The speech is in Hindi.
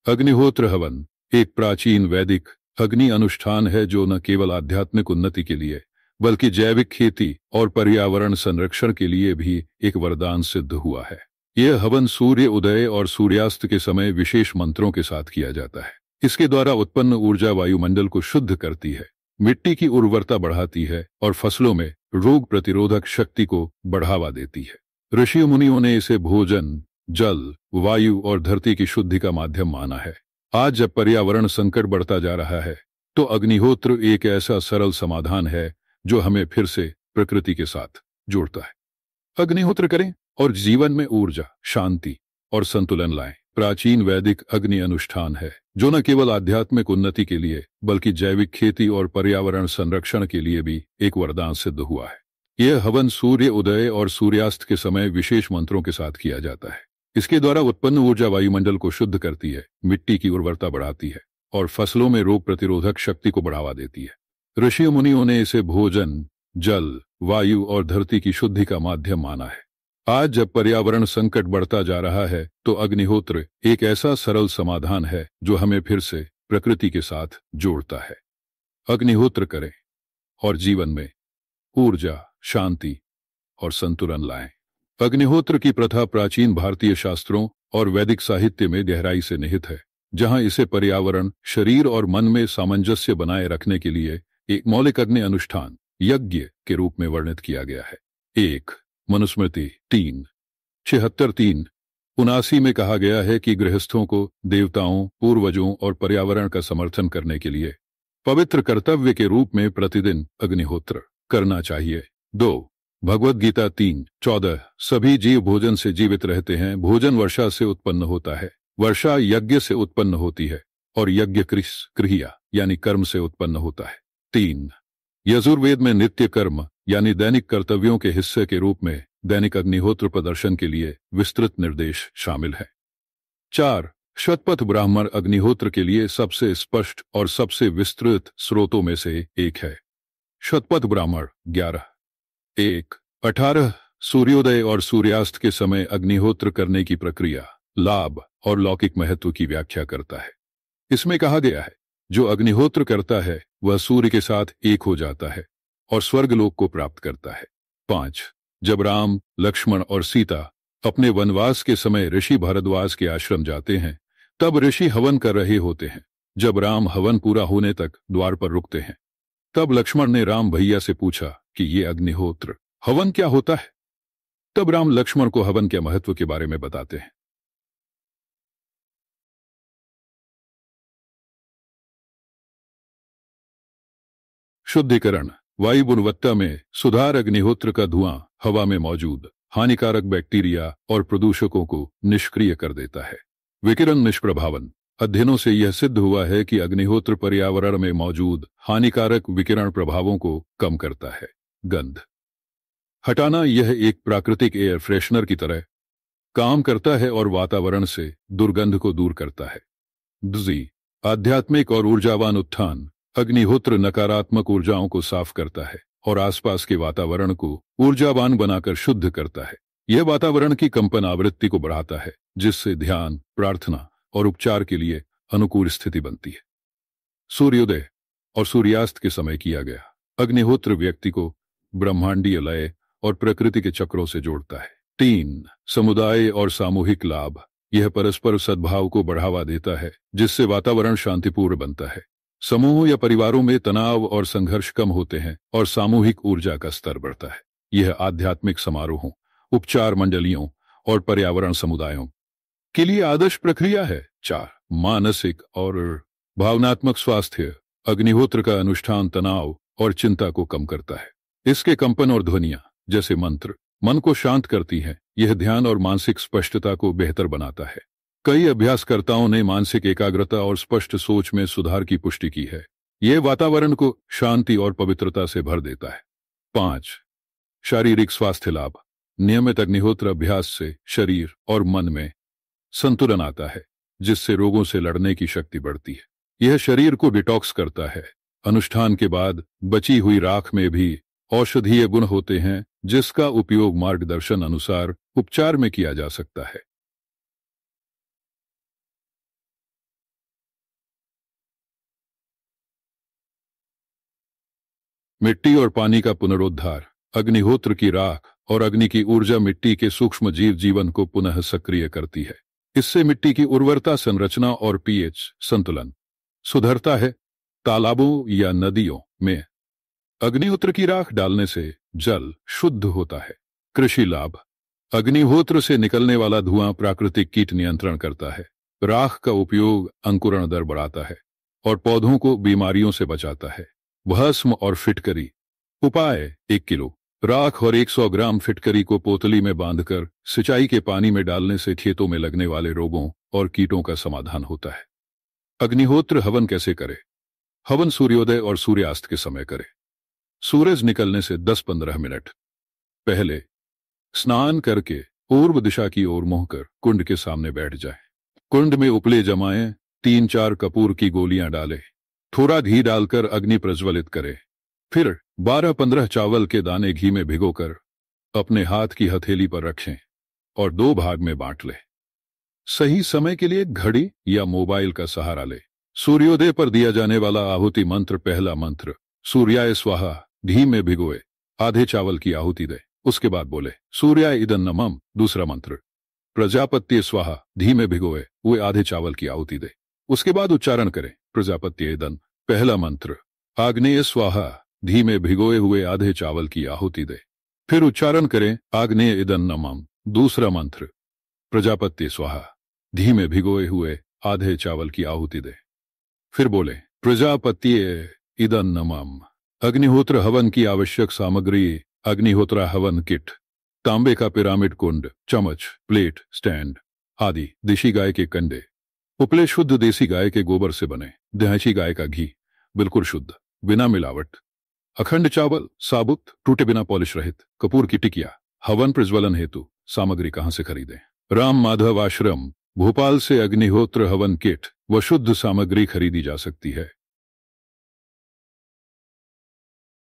अग्निहोत्र हवन एक प्राचीन वैदिक अग्नि अनुष्ठान है जो न केवल आध्यात्मिक उन्नति के लिए बल्कि जैविक खेती और पर्यावरण संरक्षण के लिए भी एक वरदान सिद्ध हुआ है। यह हवन सूर्य उदय और सूर्यास्त के समय विशेष मंत्रों के साथ किया जाता है। इसके द्वारा उत्पन्न ऊर्जा वायुमंडल को शुद्ध करती है, मिट्टी की उर्वरता बढ़ाती है और फसलों में रोग प्रतिरोधक शक्ति को बढ़ावा देती है। ऋषि मुनियों ने इसे भोजन, जल, वायु और धरती की शुद्धि का माध्यम माना है। आज जब पर्यावरण संकट बढ़ता जा रहा है तो अग्निहोत्र एक ऐसा सरल समाधान है जो हमें फिर से प्रकृति के साथ जोड़ता है। अग्निहोत्र करें और जीवन में ऊर्जा, शांति और संतुलन लाएं। प्राचीन वैदिक अग्नि अनुष्ठान है जो न केवल आध्यात्मिक उन्नति के लिए बल्कि जैविक खेती और पर्यावरण संरक्षण के लिए भी एक वरदान सिद्ध हुआ है। यह हवन सूर्य उदय और सूर्यास्त के समय विशेष मंत्रों के साथ किया जाता है। इसके द्वारा उत्पन्न ऊर्जा वायुमंडल को शुद्ध करती है, मिट्टी की उर्वरता बढ़ाती है और फसलों में रोग प्रतिरोधक शक्ति को बढ़ावा देती है। ऋषि मुनियों ने इसे भोजन, जल, वायु और धरती की शुद्धि का माध्यम माना है। आज जब पर्यावरण संकट बढ़ता जा रहा है तो अग्निहोत्र एक ऐसा सरल समाधान है जो हमें फिर से प्रकृति के साथ जोड़ता है। अग्निहोत्र करें और जीवन में ऊर्जा, शांति और संतुलन लाएं। अग्निहोत्र की प्रथा प्राचीन भारतीय शास्त्रों और वैदिक साहित्य में गहराई से निहित है, जहां इसे पर्यावरण, शरीर और मन में सामंजस्य बनाए रखने के लिए एक मौलिक अग्नि अनुष्ठान, यज्ञ के रूप में वर्णित किया गया है। 1. मनुस्मृति 3:76-79 में कहा गया है कि गृहस्थों को देवताओं, पूर्वजों और पर्यावरण का समर्थन करने के लिए पवित्र कर्तव्य के रूप में प्रतिदिन अग्निहोत्र करना चाहिए। 2. भगवद गीता 3:14 सभी जीव भोजन से जीवित रहते हैं। भोजन वर्षा से उत्पन्न होता है, वर्षा यज्ञ से उत्पन्न होती है और यज्ञ क्रिया यानी कर्म से उत्पन्न होता है। 3. यजुर्वेद में नित्य कर्म यानी दैनिक कर्तव्यों के हिस्से के रूप में दैनिक अग्निहोत्र प्रदर्शन के लिए विस्तृत निर्देश शामिल है। 4. शतपथ ब्राह्मण अग्निहोत्र के लिए सबसे स्पष्ट और सबसे विस्तृत स्रोतों में से एक है। शतपथ ब्राह्मण 11:1-18 सूर्योदय और सूर्यास्त के समय अग्निहोत्र करने की प्रक्रिया, लाभ और लौकिक महत्व की व्याख्या करता है। इसमें कहा गया है, जो अग्निहोत्र करता है वह सूर्य के साथ एक हो जाता है और स्वर्गलोक को प्राप्त करता है। 5. जब राम, लक्ष्मण और सीता अपने वनवास के समय ऋषि भारद्वाज के आश्रम जाते हैं तब ऋषि हवन कर रहे होते हैं। जब राम हवन पूरा होने तक द्वार पर रुकते हैं तब लक्ष्मण ने राम भैया से पूछा कि ये अग्निहोत्र हवन क्या होता है। तब राम लक्ष्मण को हवन के महत्व के बारे में बताते हैं। शुद्धिकरण, वायु गुणवत्ता में सुधार। अग्निहोत्र का धुआं हवा में मौजूद हानिकारक बैक्टीरिया और प्रदूषकों को निष्क्रिय कर देता है। विकिरण निष्प्रभावन, अध्ययनों से यह सिद्ध हुआ है कि अग्निहोत्र पर्यावरण में मौजूद हानिकारक विकिरण प्रभावों को कम करता है। गंध हटाना, यह एक प्राकृतिक एयर फ्रेशनर की तरह काम करता है और वातावरण से दुर्गंध को दूर करता है। दूसरी, आध्यात्मिक और ऊर्जावान उत्थान, अग्निहोत्र नकारात्मक ऊर्जाओं को साफ करता है और आसपास के वातावरण को ऊर्जावान बनाकर शुद्ध करता है। यह वातावरण की कंपन आवृत्ति को बढ़ाता है जिससे ध्यान, प्रार्थना और उपचार के लिए अनुकूल स्थिति बनती है। सूर्योदय और सूर्यास्त के समय किया गया अग्निहोत्र व्यक्ति को ब्रह्मांडीय लय और प्रकृति के चक्रों से जोड़ता है। 3. समुदाय और सामूहिक लाभ, यह परस्पर सद्भाव को बढ़ावा देता है जिससे वातावरण शांतिपूर्ण बनता है। समूह या परिवारों में तनाव और संघर्ष कम होते हैं और सामूहिक ऊर्जा का स्तर बढ़ता है। यह आध्यात्मिक समारोहों, उपचार मंडलियों और पर्यावरण समुदायों के लिए आदर्श प्रक्रिया है। 4. मानसिक और भावनात्मक स्वास्थ्य, अग्निहोत्र का अनुष्ठान तनाव और चिंता को कम करता है। इसके कंपन और ध्वनियां जैसे मंत्र मन को शांत करती हैं। यह ध्यान और मानसिक स्पष्टता को बेहतर बनाता है। कई अभ्यासकर्ताओं ने मानसिक एकाग्रता और स्पष्ट सोच में सुधार की पुष्टि की है। यह वातावरण को शांति और पवित्रता से भर देता है। 5. शारीरिक स्वास्थ्य लाभ, नियमित अग्निहोत्र अभ्यास से शरीर और मन में संतुलन आता है जिससे रोगों से लड़ने की शक्ति बढ़ती है। यह शरीर को डिटॉक्स करता है। अनुष्ठान के बाद बची हुई राख में भी औषधीय गुण होते हैं जिसका उपयोग मार्गदर्शन अनुसार उपचार में किया जा सकता है। मिट्टी और पानी का पुनरुद्धार। अग्निहोत्र की राख और अग्नि की ऊर्जा मिट्टी के सूक्ष्म जीव जीवन को पुनः सक्रिय करती है। इससे मिट्टी की उर्वरता, संरचना और पीएच संतुलन सुधरता है। तालाबों या नदियों में अग्निहोत्र की राख डालने से जल शुद्ध होता है। कृषि लाभ। अग्निहोत्र से निकलने वाला धुआं प्राकृतिक कीट नियंत्रण करता है। राख का उपयोग अंकुरण दर बढ़ाता है और पौधों को बीमारियों से बचाता है। भस्म और फिटकरी। उपाय: 1 किलो राख और 100 ग्राम फिटकरी को पोतली में बांधकर सिंचाई के पानी में डालने से खेतों में लगने वाले रोगों और कीटों का समाधान होता है। अग्निहोत्र हवन कैसे करें? हवन सूर्योदय और सूर्यास्त के समय करें। सूरज निकलने से 10-15 मिनट पहले स्नान करके पूर्व दिशा की ओर मुंह कर कुंड के सामने बैठ जाएं। कुंड में उपले जमाएं, 3-4 कपूर की गोलियां डालें, थोड़ा घी डालकर अग्नि प्रज्वलित करें। फिर 12-15 चावल के दाने घी में भिगोकर अपने हाथ की हथेली पर रखें और 2 भाग में बांट लें। सही समय के लिए घड़ी या मोबाइल का सहारा लें। सूर्योदय पर दिया जाने वाला आहुति मंत्र। पहला मंत्र सूर्याय स्वाहा, घी में भिगोए आधे चावल की आहुति दे। उसके बाद बोले सूर्याय इदं नमः। दूसरा मंत्र प्रजापत्य स्वाहा, घी में भिगोए हुए आधे चावल की आहुति दे। उसके बाद उच्चारण करें प्रजापत्य इदं। पहला मंत्र आग्नेय स्वाहा, घी में भिगोए हुए आधे चावल की आहुति दे। फिर उच्चारण करें आग्नेय इदं नमः। दूसरा मंत्र प्रजापत्य स्वाहा, घी में भिगोए हुए आधे चावल की आहुति दे। फिर बोले प्रजापत्य इदं नमः। अग्निहोत्र हवन की आवश्यक सामग्री: अग्निहोत्र हवन किट, तांबे का पिरामिड कुंड, चम्मच, प्लेट, स्टैंड आदि। देशी गाय के कंडे। उपले शुद्ध देसी गाय के गोबर से बने। देहाती गाय का घी, बिल्कुल शुद्ध, बिना मिलावट। अखंड चावल, साबुत, टूटे बिना पॉलिश रहित। कपूर की टिकिया। हवन प्रज्वलन हेतु सामग्री कहां से खरीदें? राम माधव आश्रम, भोपाल से अग्निहोत्र हवन किट व शुद्ध सामग्री खरीदी जा सकती है।